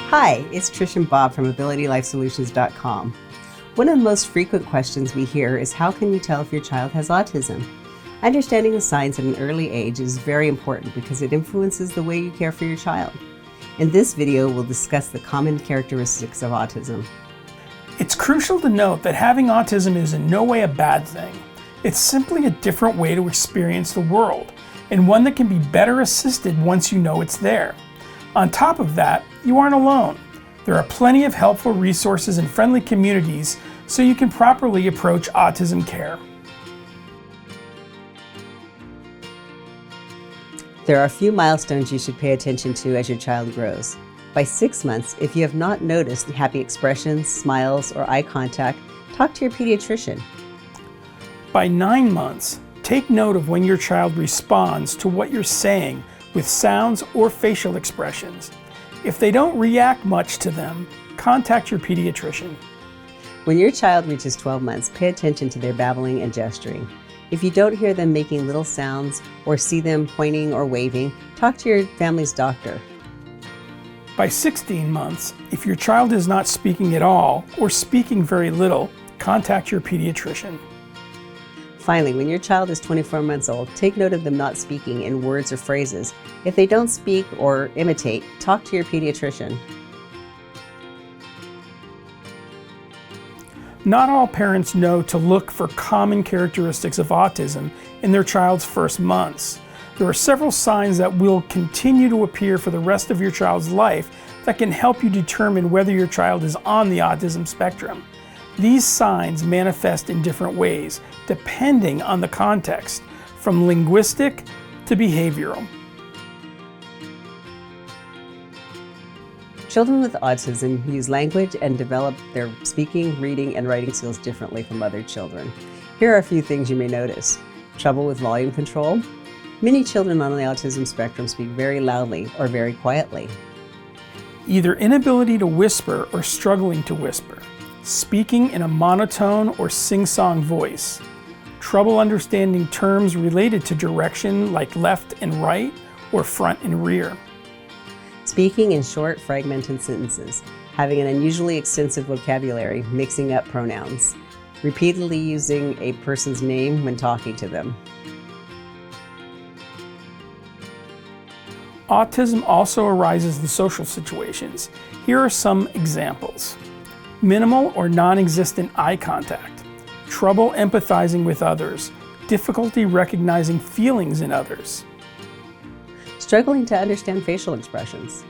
Hi, it's Trish and Bob from AbilityLifeSolutions.com. One of the most frequent questions we hear is, how can you tell if your child has autism? Understanding the signs at an early age is very important because it influences the way you care for your child. In this video, we'll discuss the common characteristics of autism. It's crucial to note that having autism is in no way a bad thing. It's simply a different way to experience the world, and one that can be better assisted once you know it's there. On top of that, you aren't alone. There are plenty of helpful resources and friendly communities so you can properly approach autism care. There are a few milestones you should pay attention to as your child grows. By 6 months, if you have not noticed happy expressions, smiles, or eye contact, talk to your pediatrician. By 9 months, take note of when your child responds to what you're saying with sounds or facial expressions. If they don't react much to them, contact your pediatrician. When your child reaches 12 months, pay attention to their babbling and gesturing. If you don't hear them making little sounds or see them pointing or waving, talk to your family's doctor. By 16 months, if your child is not speaking at all or speaking very little, contact your pediatrician. Finally, when your child is 24 months old, take note of them not speaking in words or phrases. If they don't speak or imitate, talk to your pediatrician. Not all parents know to look for common characteristics of autism in their child's first months. There are several signs that will continue to appear for the rest of your child's life that can help you determine whether your child is on the autism spectrum. These signs manifest in different ways, depending on the context, from linguistic to behavioral. Children with autism use language and develop their speaking, reading, and writing skills differently from other children. Here are a few things you may notice. Trouble with volume control. Many children on the autism spectrum speak very loudly or very quietly. Either inability to whisper or struggling to whisper. Speaking in a monotone or sing-song voice. Trouble understanding terms related to direction like left and right or front and rear. Speaking in short, fragmented sentences. Having an unusually extensive vocabulary, mixing up pronouns. Repeatedly using a person's name when talking to them. Autism also arises in social situations. Here are some examples. Minimal or non-existent eye contact, trouble empathizing with others, difficulty recognizing feelings in others. Struggling to understand facial expressions,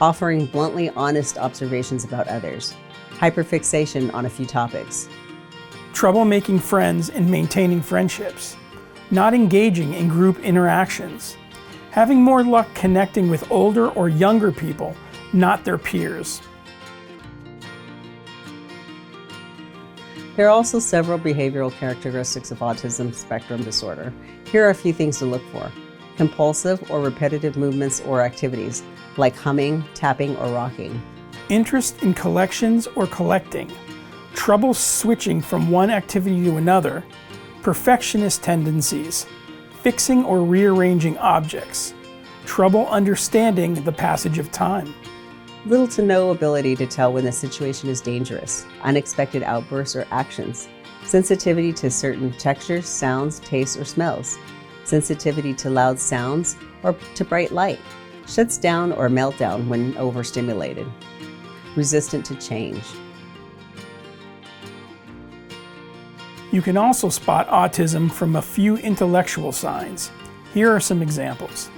offering bluntly honest observations about others, hyperfixation on a few topics. Trouble making friends and maintaining friendships, not engaging in group interactions, having more luck connecting with older or younger people, not their peers. There are also several behavioral characteristics of autism spectrum disorder. Here are a few things to look for. Compulsive or repetitive movements or activities, like humming, tapping, or rocking. Interest in collections or collecting. Trouble switching from one activity to another. Perfectionist tendencies. Fixing or rearranging objects. Trouble understanding the passage of time. Little to no ability to tell when the situation is dangerous, unexpected outbursts or actions, sensitivity to certain textures, sounds, tastes, or smells, sensitivity to loud sounds or to bright light, shuts down or meltdown when overstimulated, resistant to change. You can also spot autism from a few intellectual signs. Here are some examples.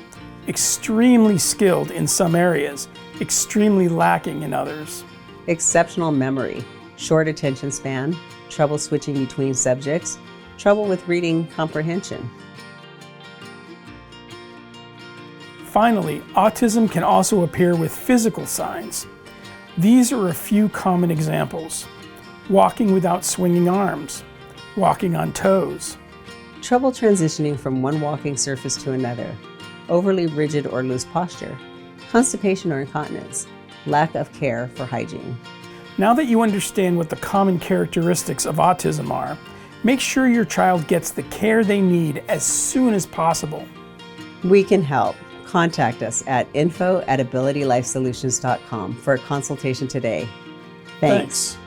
Extremely skilled in some areas, extremely lacking in others. Exceptional memory, short attention span, trouble switching between subjects, trouble with reading comprehension. Finally, autism can also appear with physical signs. These are a few common examples. Walking without swinging arms, walking on toes. Trouble transitioning from one walking surface to another, overly rigid or loose posture, constipation or incontinence, lack of care for hygiene. Now that you understand what the common characteristics of autism are, make sure your child gets the care they need as soon as possible. We can help. contact us at info@abilitylifesolutions.com for a consultation today. Thanks.